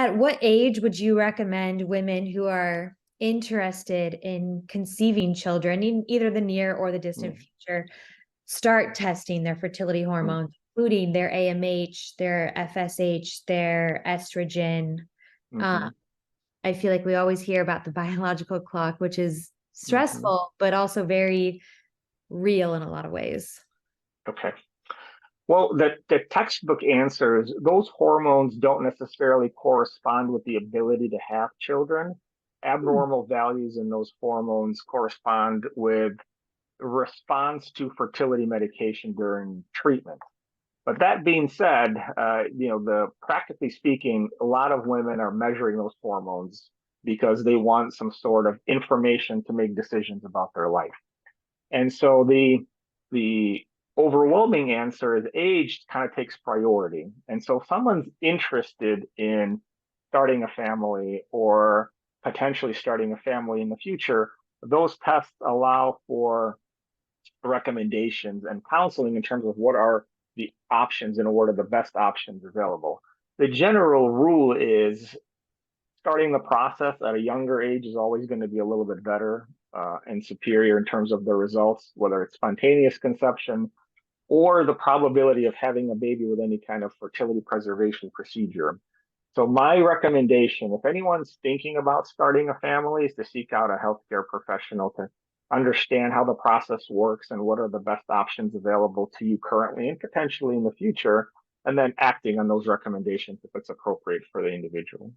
At what age would you recommend women who are interested in conceiving children in either the near or the distant future start testing their fertility hormones, including their AMH, their FSH, their estrogen? I feel like we always hear about the biological clock, which is stressful, but also very real in a lot of ways. Okay. Well, the textbook answer is those hormones don't necessarily correspond with the ability to have children. Abnormal values in those hormones correspond with response to fertility medication during treatment. But that being said, practically speaking, a lot of women are measuring those hormones because they want some sort of information to make decisions about their life. And so the overwhelming answer is age kind of takes priority. And so if someone's interested in starting a family or potentially starting a family in the future, those tests allow for recommendations and counseling in terms of what are the options and what are the best options available. The general rule is starting the process at a younger age is always going to be a little bit better and superior in terms of the results, whether it's spontaneous conception or the probability of having a baby with any kind of fertility preservation procedure. So my recommendation, if anyone's thinking about starting a family, is to seek out a healthcare professional to understand how the process works and what are the best options available to you currently and potentially in the future, and then acting on those recommendations if it's appropriate for the individual.